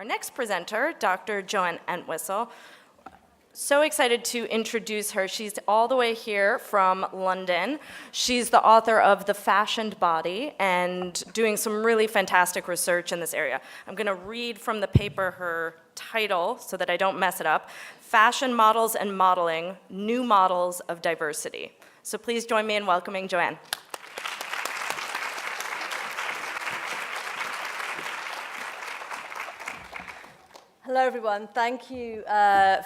next presenter, Dr. Joanne Entwistle. So excited to introduce her. She's all the way here from London. She's the author of The Fashioned Body and doing some really fantastic research in this area. I'm going to read from the paper her title so that I don't mess it up. Fashion Models and Modeling, New Models of Diversity. So please join me in welcoming Joanne. Hello, everyone. Thank you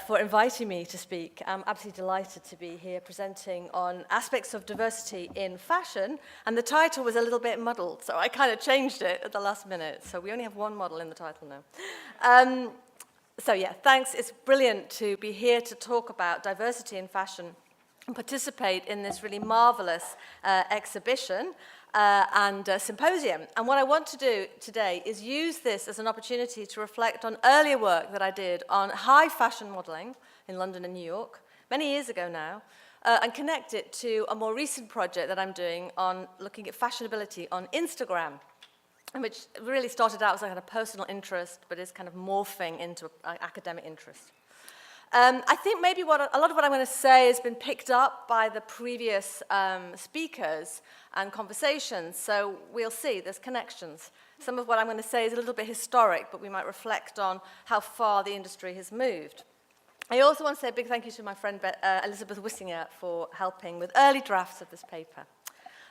for inviting me to speak. I'm absolutely delighted to be here presenting on aspects of diversity in fashion. And the title was a little bit muddled, so I kind of changed it at the last minute. So we only have one model in the title now. So yeah, thanks. It's brilliant to be here to talk about diversity in fashion and participate in this really marvelous exhibition. Symposium. And what I want to do today is use this as an opportunity to reflect on earlier work that I did on high fashion modeling in London and New York, many years ago now, and connect it to a more recent project that I'm doing on looking at fashionability on Instagram, which really started out as a kind of personal interest, but is kind of morphing into an academic interest. I think maybe a lot of what I'm going to say has been picked up by the previous speakers and conversations, so we'll see, there's connections. Some of what I'm going to say is a little bit historic, but we might reflect on how far the industry has moved. I also want to say a big thank you to my friend Elizabeth Wissinger for helping with early drafts of this paper.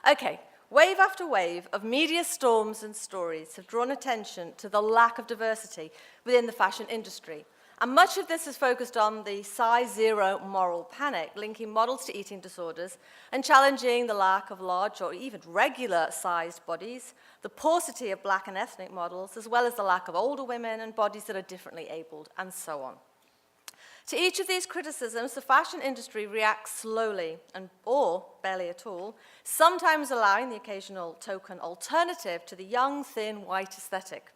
Okay, wave after wave of media storms and stories have drawn attention to the lack of diversity within the fashion industry. And much of this is focused on the size zero moral panic, linking models to eating disorders and challenging the lack of large or even regular-sized bodies, the paucity of black and ethnic models, as well as the lack of older women and bodies that are differently abled, and so on. To each of these criticisms, the fashion industry reacts slowly or barely at all, sometimes allowing the occasional token alternative to the young, thin, white aesthetic,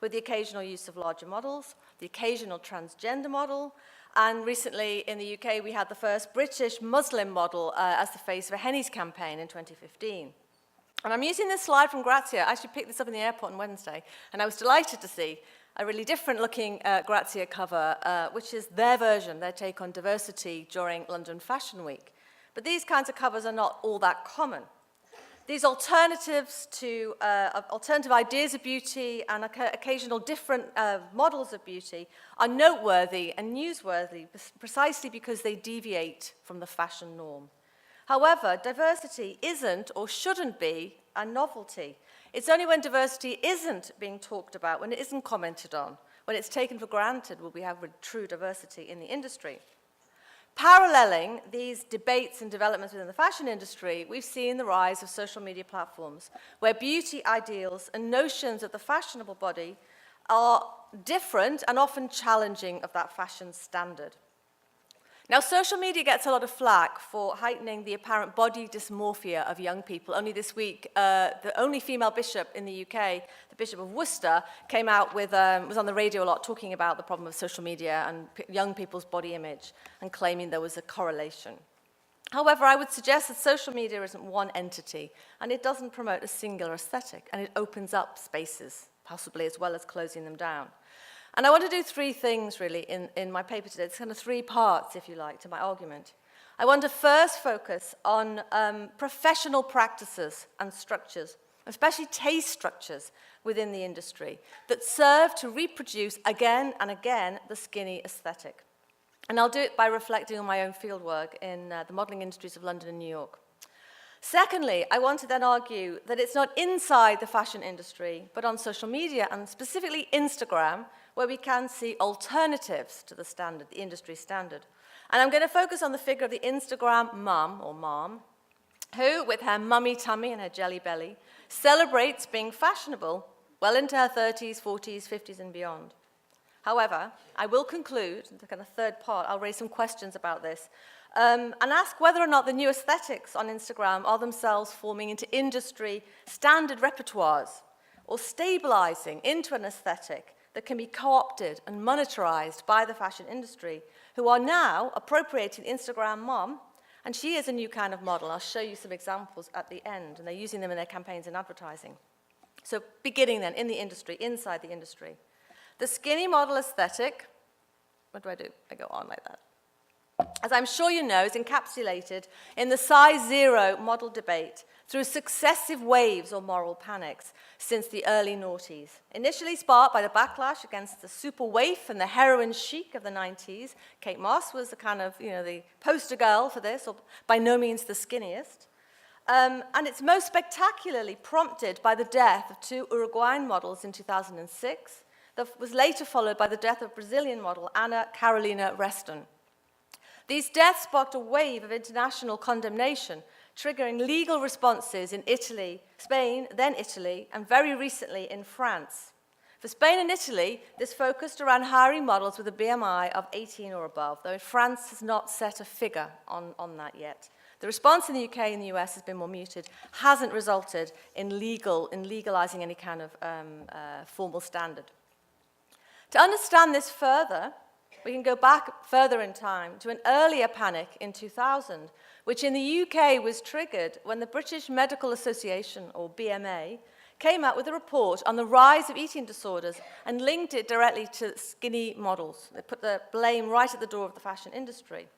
with the occasional use of larger models, the occasional transgender model, and recently in the UK we had the first British Muslim model as the face of a Henny's campaign in 2015. And I'm using this slide from Grazia. I actually picked this up in the airport on Wednesday, and I was delighted to see a really different looking Grazia cover, which is their version, their take on diversity during London Fashion Week. But these kinds of covers are not all that common. These alternatives to alternative ideas of beauty and occasional different models of beauty are noteworthy and newsworthy precisely because they deviate from the fashion norm. However, diversity isn't or shouldn't be a novelty. It's only when diversity isn't being talked about, when it isn't commented on, when it's taken for granted, will we have true diversity in the industry. Paralleling these debates and developments within the fashion industry, we've seen the rise of social media platforms where beauty ideals and notions of the fashionable body are different and often challenging of that fashion standard. Now, social media gets a lot of flack for heightening the apparent body dysmorphia of young people. Only this week, the only female bishop in the UK, the Bishop of Worcester, came out with, was on the radio a lot talking about the problem of social media and young people's body image and claiming there was a correlation. However, I would suggest that social media isn't one entity, and it doesn't promote a singular aesthetic, and it opens up spaces, possibly as well as closing them down. And I want to do three things, really, in my paper today. It's kind of three parts, if you like, to my argument. I want to first focus on professional practices and structures, especially taste structures within the industry, that serve to reproduce again and again the skinny aesthetic. And I'll do it by reflecting on my own fieldwork in the modeling industries of London and New York. Secondly, I want to then argue that it's not inside the fashion industry, but on social media, and specifically Instagram, where we can see alternatives to the standard, the industry standard. And I'm going to focus on the figure of the Instagram mum, or mom, who, with her mummy tummy and her jelly belly, celebrates being fashionable well into her 30s, 40s, 50s, and beyond. However, I will conclude, the kind of third part, I'll raise some questions about this, and ask whether or not the new aesthetics on Instagram are themselves forming into industry standard repertoires or stabilizing into an aesthetic that can be co-opted and monetarized by the fashion industry, who are now appropriating Instagram mom, and she is a new kind of model. I'll show you some examples at the end, and they're using them in their campaigns and advertising. So beginning then in the industry, inside the industry. The skinny model aesthetic, what do? I go on like that. As I'm sure you know, is encapsulated in the size zero model debate through successive waves or moral panics since the early noughties. Initially sparked by the backlash against the super waif and the heroin chic of the 90s. Kate Moss was the kind of, the poster girl for this, or by no means the skinniest. And it's most spectacularly prompted by the death of two Uruguayan models in 2006, that was later followed by the death of Brazilian model Ana Carolina Reston. These deaths sparked a wave of international condemnation, triggering legal responses in Italy, Spain, then Italy, and very recently in France. For Spain and Italy, this focused around hiring models with a BMI of 18 or above, though France has not set a figure on that yet. The response in the UK and the US has been more muted, hasn't resulted in legalizing any kind of formal standard. To understand this further, we can go back further in time to an earlier panic in 2000, which in the UK was triggered when the British Medical Association, or BMA, came out with a report on the rise of eating disorders and linked it directly to skinny models. They put the blame right at the door of the fashion industry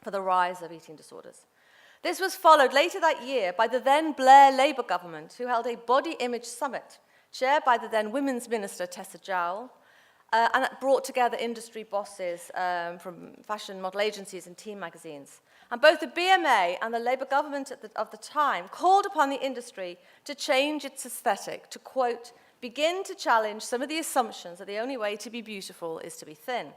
for the rise of eating disorders. This was followed later that year by the then Blair Labour government, who held a body image summit chaired by the then Women's Minister Tessa Jowell, and that brought together industry bosses from fashion model agencies and teen magazines. And both the BMA and the Labour government of the time called upon the industry to change its aesthetic, to, quote, begin to challenge some of the assumptions that the only way to be beautiful is to be thin.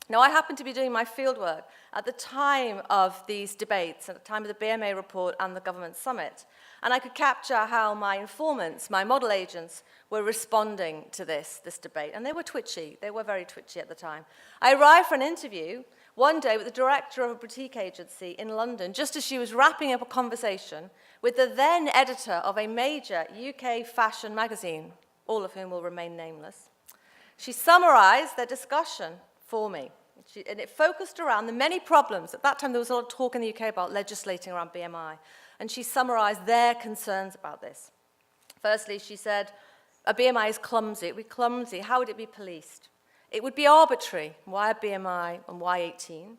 Now, I happened to be doing my fieldwork at the time of these debates, at the time of the BMA report and the government summit, and I could capture how my informants, my model agents, were responding to this debate, and they were twitchy. They were very twitchy at the time. I arrived for an interview one day with the director of a boutique agency in London, just as she was wrapping up a conversation with the then editor of a major UK fashion magazine, all of whom will remain nameless. She summarized their discussion for me, and it focused around the many problems. At that time, there was a lot of talk in the UK about legislating around BMI, and she summarized their concerns about this. Firstly, she said, a BMI is clumsy. It would be clumsy. How would it be policed? It would be arbitrary. Why a BMI and why 18?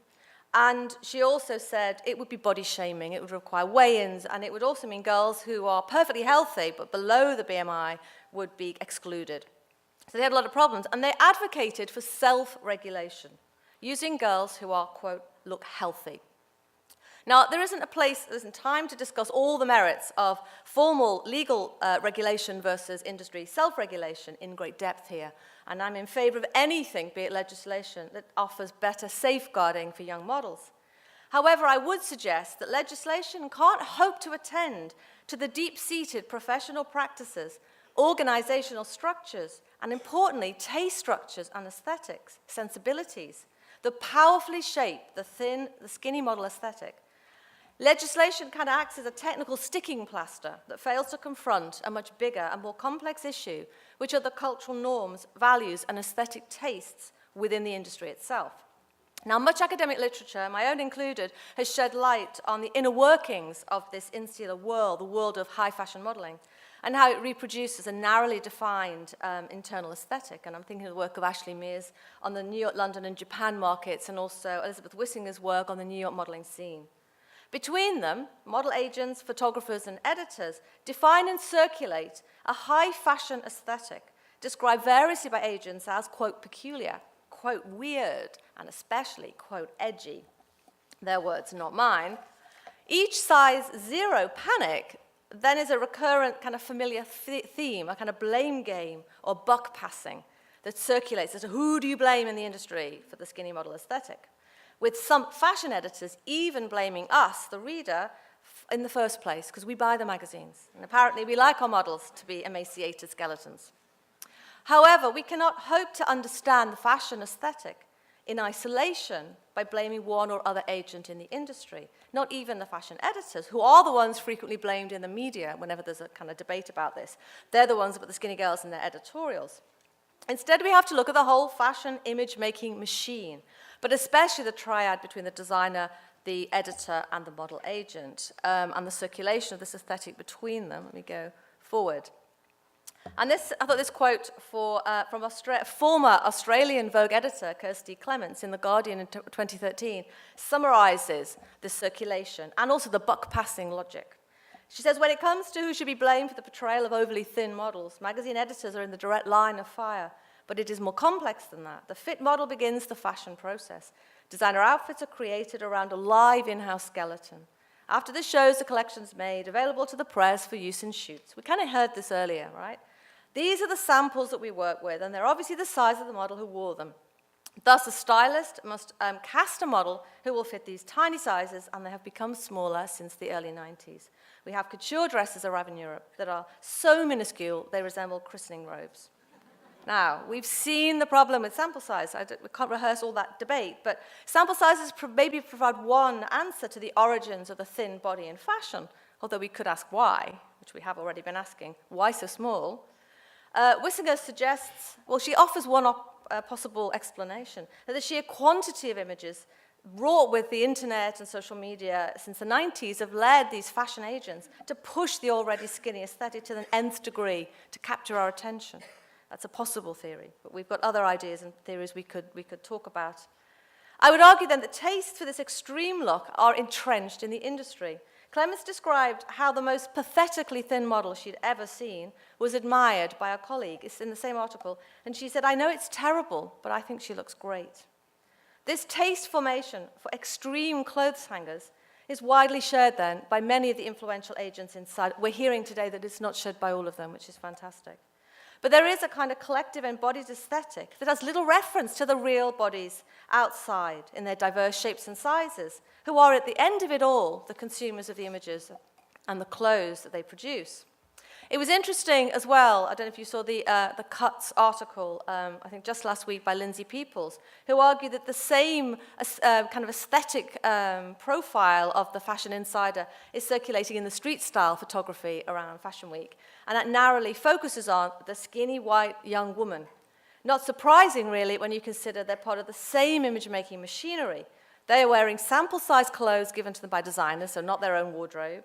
And she also said it would be body shaming. It would require weigh-ins, and it would also mean girls who are perfectly healthy but below the BMI would be excluded. So they had a lot of problems, and they advocated for self-regulation, using girls who are, quote, look healthy. Now, there isn't time to discuss all the merits of formal legal regulation versus industry self-regulation in great depth here, and I'm in favor of anything, be it legislation, that offers better safeguarding for young models. However, I would suggest that legislation can't hope to attend to the deep-seated professional practices, organizational structures, and importantly, taste structures and aesthetics, sensibilities, that powerfully shape the skinny model aesthetic. Legislation kind of acts as a technical sticking plaster that fails to confront a much bigger and more complex issue, which are the cultural norms, values, and aesthetic tastes within the industry itself. Now, much academic literature, my own included, has shed light on the inner workings of this insular world, the world of high fashion modeling, and how it reproduces a narrowly defined internal aesthetic. And I'm thinking of the work of Ashley Mears on the New York, London, and Japan markets, and also Elizabeth Wissinger's work on the New York modeling scene. Between them, model agents, photographers, and editors define and circulate a high fashion aesthetic, described variously by agents as, quote, peculiar, quote, weird, and especially, quote, edgy. Their words, not mine. Each size zero panic then is a recurrent kind of familiar theme, a kind of blame game or buck passing that circulates as to who do you blame in the industry for the skinny model aesthetic, with some fashion editors even blaming us, the reader, in the first place, because we buy the magazines, and apparently we like our models to be emaciated skeletons. However, we cannot hope to understand the fashion aesthetic in isolation by blaming one or other agent in the industry, not even the fashion editors, who are the ones frequently blamed in the media whenever there's a kind of debate about this. They're the ones about the skinny girls in their editorials. Instead, we have to look at the whole fashion image-making machine, but especially the triad between the designer, the editor, and the model agent, and the circulation of this aesthetic between them. Let me go forward. And I thought this quote from former Australian Vogue editor Kirsty Clements in The Guardian in 2013 summarizes the circulation and also the buck-passing logic. She says, when it comes to who should be blamed for the portrayal of overly thin models, magazine editors are in the direct line of fire. But it is more complex than that. The fit model begins the fashion process. Designer outfits are created around a live in-house skeleton. After the shows, the collection's made available to the press for use in shoots. We kind of heard this earlier, right? These are the samples that we work with, and they're obviously the size of the model who wore them. Thus, a stylist must cast a model who will fit these tiny sizes, and they have become smaller since the early 90s. We have couture dresses arrive in Europe that are so minuscule they resemble christening robes. Now, we've seen the problem with sample size. We can't rehearse all that debate, but sample sizes maybe provide one answer to the origins of the thin body in fashion, although we could ask why, which we have already been asking. Why so small? Wissinger suggests, well, she offers one possible explanation, that the sheer quantity of images wrought with the internet and social media since the 90s have led these fashion agents to push the already skinny aesthetic to the nth degree to capture our attention. That's a possible theory, but we've got other ideas and theories we could talk about. I would argue then that tastes for this extreme look are entrenched in the industry. Clements described how the most pathetically thin model she'd ever seen was admired by a colleague. It's in the same article, and she said, "I know it's terrible, but I think she looks great." This taste formation for extreme clothes hangers is widely shared then by many of the influential agents inside. We're hearing today that it's not shared by all of them, which is fantastic. But there is a kind of collective embodied aesthetic that has little reference to the real bodies outside in their diverse shapes and sizes, who are at the end of it all the consumers of the images and the clothes that they produce. It was interesting as well, I don't know if you saw the Cuts article, I think just last week by Lindsay Peoples, who argued that the same kind of aesthetic profile of the Fashion Insider is circulating in the street style photography around Fashion Week. And that narrowly focuses on the skinny white young woman. Not surprising, really, when you consider they're part of the same image-making machinery. They are wearing sample-sized clothes given to them by designers, so not their own wardrobe.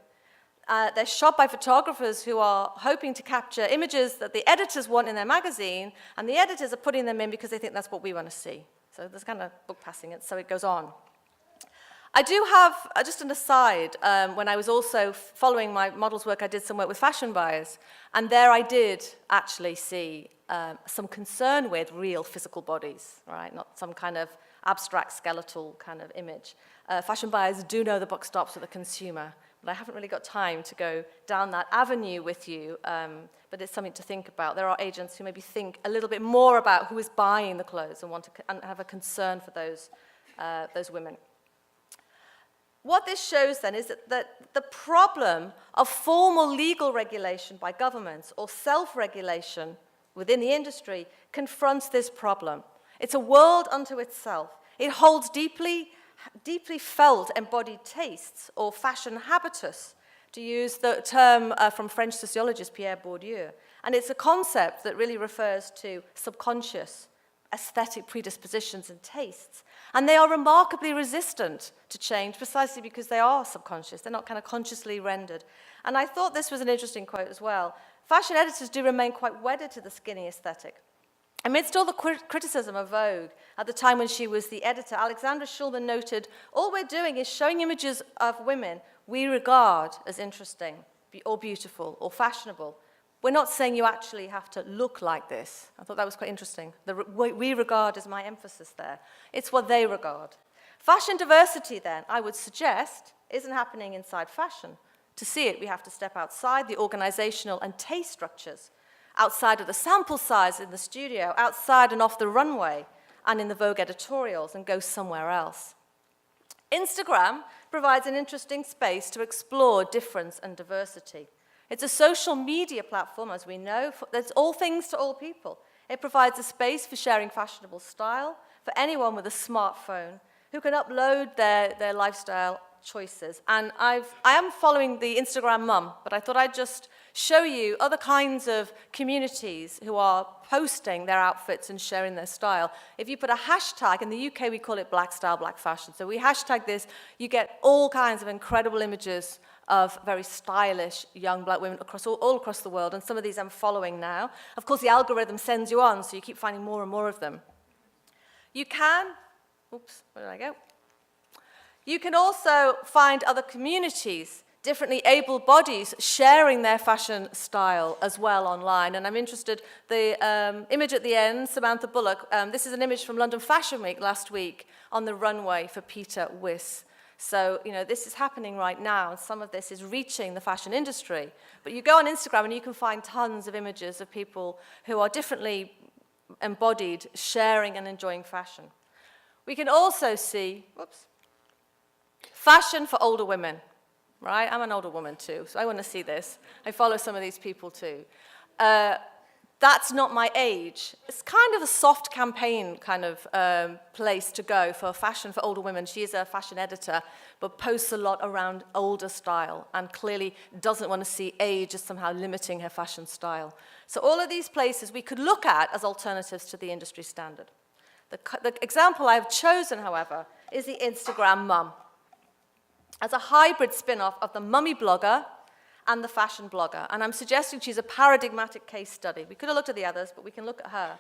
They're shot by photographers who are hoping to capture images that the editors want in their magazine, and the editors are putting them in because they think that's what we want to see. So there's kind of book passing, so it goes on. I do have, just an aside, when I was also following my model's work, I did some work with fashion buyers, and there I did actually see some concern with real physical bodies, right? Not some kind of abstract skeletal kind of image. Fashion buyers do know the buck stops with the consumer, but I haven't really got time to go down that avenue with you, but it's something to think about. There are agents who maybe think a little bit more about who is buying the clothes and want to and have a concern for those women. What this shows then is that the problem of formal legal regulation by governments or self-regulation within the industry confronts this problem. It's a world unto itself. It holds deeply felt embodied tastes, or fashion habitus, to use the term from French sociologist Pierre Bourdieu. And it's a concept that really refers to subconscious aesthetic predispositions and tastes. And they are remarkably resistant to change precisely because they are subconscious. They're not kind of consciously rendered. And I thought this was an interesting quote as well. Fashion editors do remain quite wedded to the skinny aesthetic. Amidst all the criticism of Vogue at the time when she was the editor, Alexandra Schulman noted, "All we're doing is showing images of women we regard as interesting or beautiful or fashionable. We're not saying you actually have to look like this." I thought that was quite interesting. The we regard is my emphasis there. It's what they regard. Fashion diversity, then, I would suggest, isn't happening inside fashion. To see it, we have to step outside the organizational and taste structures, outside of the sample size in the studio, outside and off the runway, and in the Vogue editorials, and go somewhere else. Instagram provides an interesting space to explore difference and diversity. It's a social media platform, as we know, that's all things to all people. It provides a space for sharing fashionable style for anyone with a smartphone who can upload their lifestyle choices. And I am following the Instagram mum, but I thought I'd just show you other kinds of communities who are posting their outfits and sharing their style. If you put a hashtag, in the UK we call it black style, black fashion. So we hashtag this, you get all kinds of incredible images of very stylish young black women all across the world, and some of these I'm following now. Of course, the algorithm sends you on, so you keep finding more and more of them. You can, oops, where did I go? You can also find other communities, differently able bodies sharing their fashion style as well online. And I'm interested, the image at the end, Samantha Bullock, this is an image from London Fashion Week last week on the runway for Peter Wiss. So, you know, this is happening right now, and some of this is reaching the fashion industry. But you go on Instagram and you can find tons of images of people who are differently embodied, sharing and enjoying fashion. We can also see, whoops, fashion for older women, right? I'm an older woman too, so I want to see this. I follow some of these people too. That's not my age. It's kind of a soft campaign kind of place to go for fashion for older women. She is a fashion editor, but posts a lot around older style and clearly doesn't want to see age as somehow limiting her fashion style. So all of these places we could look at as alternatives to the industry standard. The example I've chosen, however, is the Instagram mum, as a hybrid spin-off of the mummy blogger and the fashion blogger. And I'm suggesting she's a paradigmatic case study. We could have looked at the others, but we can look at her.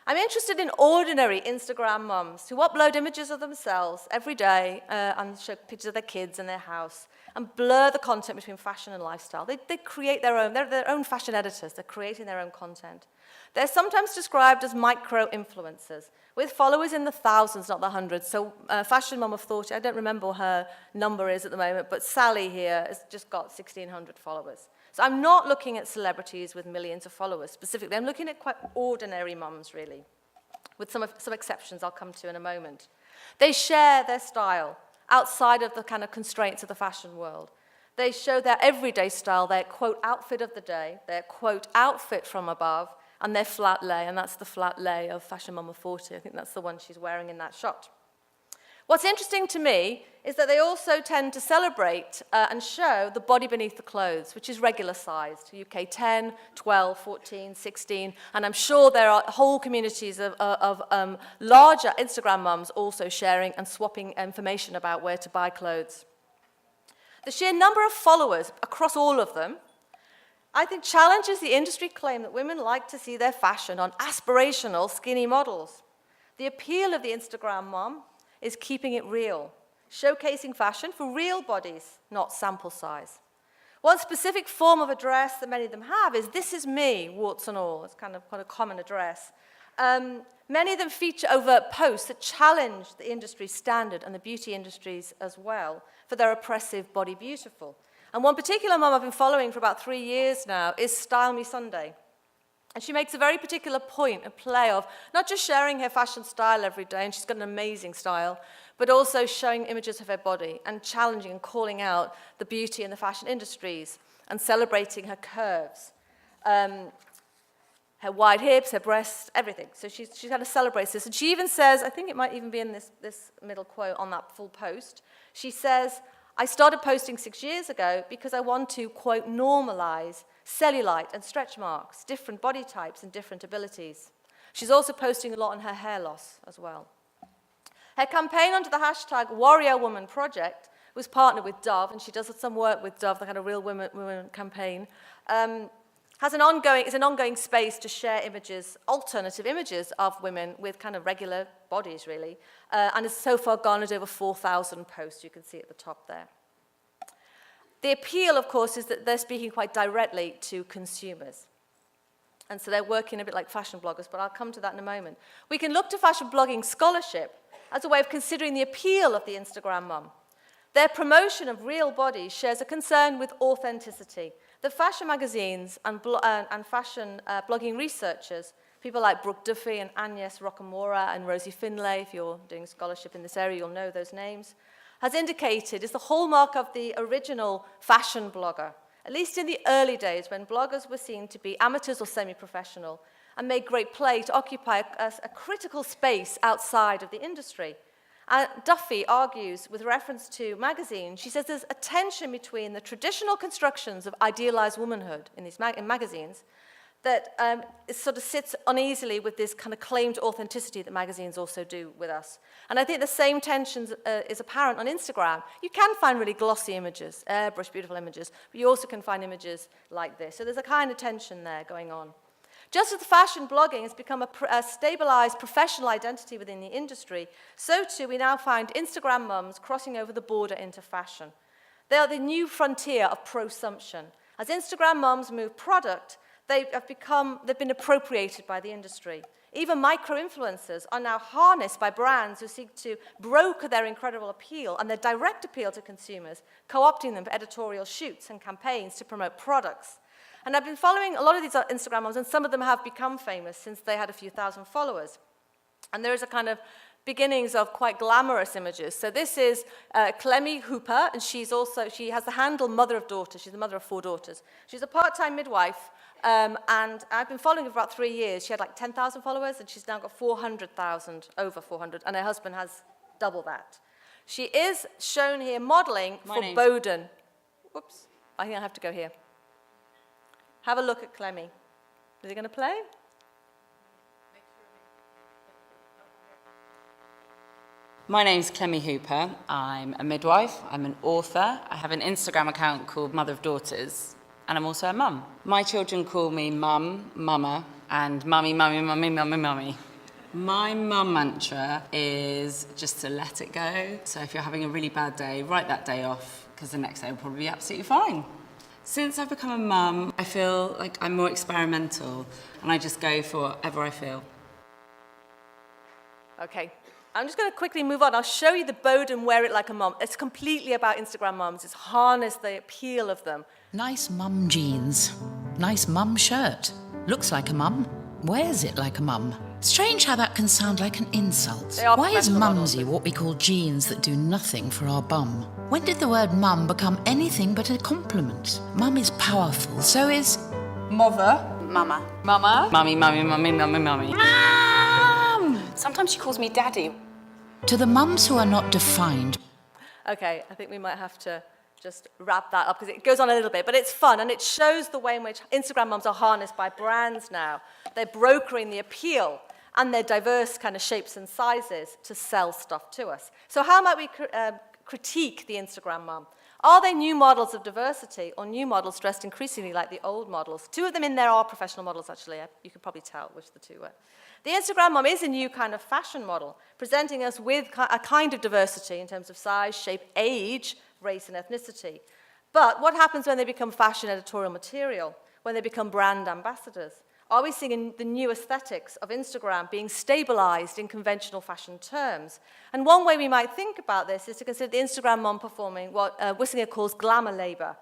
I'm interested in ordinary Instagram mums who upload images of themselves every day and show pictures of their kids and their house and blur the content between fashion and lifestyle. They create their own, they're their own fashion editors. They're creating their own content. They're sometimes described as micro-influencers, with followers in the thousands, not the hundreds. So Fashion Mum of 40, I don't remember what her number is at the moment, but Sally here has just got 1,600 followers. So I'm not looking at celebrities with millions of followers specifically. I'm looking at quite ordinary mums, really, with some exceptions I'll come to in a moment. They share their style outside of the kind of constraints of the fashion world. They show their everyday style, their, quote, outfit of the day, their, quote, outfit from above, and their flat lay, and that's the flat lay of Fashion Mum of 40. I think that's the one she's wearing in that shot. What's interesting to me is that they also tend to celebrate and show the body beneath the clothes, which is regular sized, UK 10, 12, 14, 16, and I'm sure there are whole communities of larger Instagram mums also sharing and swapping information about where to buy clothes. The sheer number of followers across all of them, I think, challenges the industry claim that women like to see their fashion on aspirational skinny models. The appeal of the Instagram mom is keeping it real, showcasing fashion for real bodies, not sample size. One specific form of address that many of them have is "this is me," warts and all. It's kind of quite a common address. Many of them feature overt posts that challenge the industry standard and the beauty industries as well for their oppressive body beautiful. And one particular mum I've been following for about 3 years now is Style Me Sunday. And she makes a very particular point, a play of not just sharing her fashion style every day, and she's got an amazing style, but also showing images of her body and challenging and calling out the beauty in the fashion industries and celebrating her curves, her wide hips, her breasts, everything. So she's kind of celebrates this. And she even says, I think it might even be in this middle quote on that full post, she says, "I started posting 6 years ago because I want to, quote, normalize cellulite and stretch marks, different body types and different abilities." She's also posting a lot on her hair loss as well. Her campaign under the hashtag Warrior Woman Project was partnered with Dove, and she does some work with Dove, the kind of real women campaign, is an ongoing space to share images, alternative images of women with kind of regular bodies, really, and has so far garnered over 4,000 posts, you can see at the top there. The appeal, of course, is that they're speaking quite directly to consumers. And so they're working a bit like fashion bloggers, but I'll come to that in a moment. We can look to fashion blogging scholarship as a way of considering the appeal of the Instagram mum. Their promotion of real bodies shares a concern with authenticity. The fashion magazines and fashion blogging researchers, people like Brooke Duffy and Agnes Rockamora and Rosie Finlay, if you're doing scholarship in this area, you'll know those names, has indicated is the hallmark of the original fashion blogger, at least in the early days when bloggers were seen to be amateurs or semi-professional and made great play to occupy a critical space outside of the industry. Duffy argues, with reference to magazines, she says there's a tension between the traditional constructions of idealized womanhood in these in magazines that it sort of sits uneasily with this kind of claimed authenticity that magazines also do with us. And I think the same tension is apparent on Instagram. You can find really glossy images, airbrushed, beautiful images, but you also can find images like this. So there's a kind of tension there going on. Just as fashion blogging has become a stabilized professional identity within the industry, so too we now find Instagram mums crossing over the border into fashion. They are the new frontier of prosumption. As Instagram mums move product, they've been appropriated by the industry. Even micro-influencers are now harnessed by brands who seek to broker their incredible appeal and their direct appeal to consumers, co-opting them for editorial shoots and campaigns to promote products. And I've been following a lot of these Instagram moms, and some of them have become famous since they had a few thousand followers. And there is a kind of beginnings of quite glamorous images. So this is Clemmy Hooper, and she has the handle Mother of Daughters. She's the mother of 4 daughters. She's a part-time midwife, and I've been following her for about 3 years. She had like 10,000 followers, and she's now got 400,000, over 400, and her husband has double that. She is shown here modeling for Bowden. Whoops, I think I have to go here. Have a look at Clemmy. Is he going to play? My name's Clemmy Hooper. I'm a midwife, I'm an author, I have an Instagram account called Mother of Daughters, and I'm also a mum. My children call me Mum, Mama, and Mummy, Mummy, Mummy, Mummy, Mummy. My mum mantra is just to let it go. So if you're having a really bad day, write that day off, because the next day will probably be absolutely fine. Since I've become a mum, I feel like I'm more experimental, and I just go for whatever I feel. Okay. I'm just going to quickly move on. I'll show you the Bowden Wear It Like a Mum. It's completely about Instagram mums. It's harnessed the appeal of them. Nice mum jeans. Nice mum shirt. Looks like a mum. Wears it like a mum. Strange how that can sound like an insult. Why is mumsy what we call jeans that do nothing for our bum? When did the word mum become anything but a compliment? Mum is powerful, so is... Mother. Mama. Mama. Mummy, mummy, mummy, mummy, mummy. Mum! Sometimes she calls me daddy. To the mums who are not defined. Okay, I think we might have to just wrap that up because it goes on a little bit, but it's fun and it shows the way in which Instagram mums are harnessed by brands now. They're brokering the appeal and their diverse kind of shapes and sizes to sell stuff to us. So how might we critique the Instagram mum? Are they new models of diversity or new models dressed increasingly like the old models? 2 of them in there are professional models, actually. You can probably tell which the 2 were. The Instagram mum is a new kind of fashion model, presenting us with a kind of diversity in terms of size, shape, age, race, and ethnicity. But what happens when they become fashion editorial material, when they become brand ambassadors? Are we seeing the new aesthetics of Instagram being stabilized in conventional fashion terms? And one way we might think about this is to consider the Instagram mom performing what Wissinger calls glamour labor,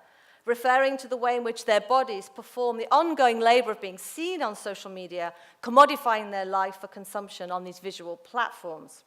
referring to the way in which their bodies perform the ongoing labor of being seen on social media, commodifying their life for consumption on these visual platforms.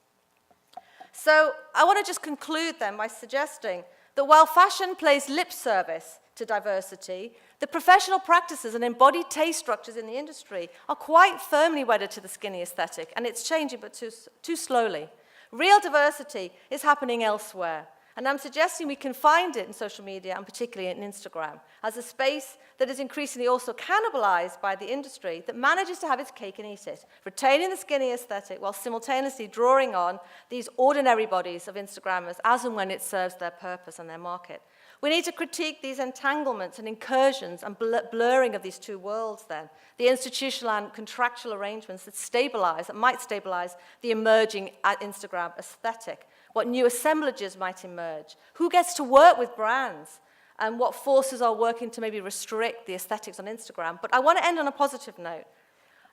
So I want to just conclude then by suggesting that while fashion plays lip service to diversity, the professional practices and embodied taste structures in the industry are quite firmly wedded to the skinny aesthetic, and it's changing, but too slowly. Real diversity is happening elsewhere, and I'm suggesting we can find it in social media, and particularly in Instagram, as a space that is increasingly also cannibalized by the industry that manages to have its cake and eat it, retaining the skinny aesthetic while simultaneously drawing on these ordinary bodies of Instagrammers as and when it serves their purpose and their market. We need to critique these entanglements and incursions and blurring of these 2 worlds then, the institutional and contractual arrangements that might stabilize the emerging Instagram aesthetic, what new assemblages might emerge, who gets to work with brands, and what forces are working to maybe restrict the aesthetics on Instagram. But I want to end on a positive note.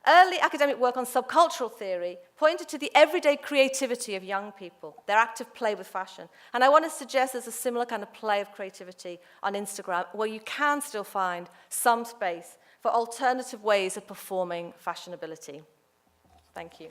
Early academic work on subcultural theory pointed to the everyday creativity of young people, their active play with fashion. And I want to suggest there's a similar kind of play of creativity on Instagram where you can still find some space for alternative ways of performing fashionability. Thank you.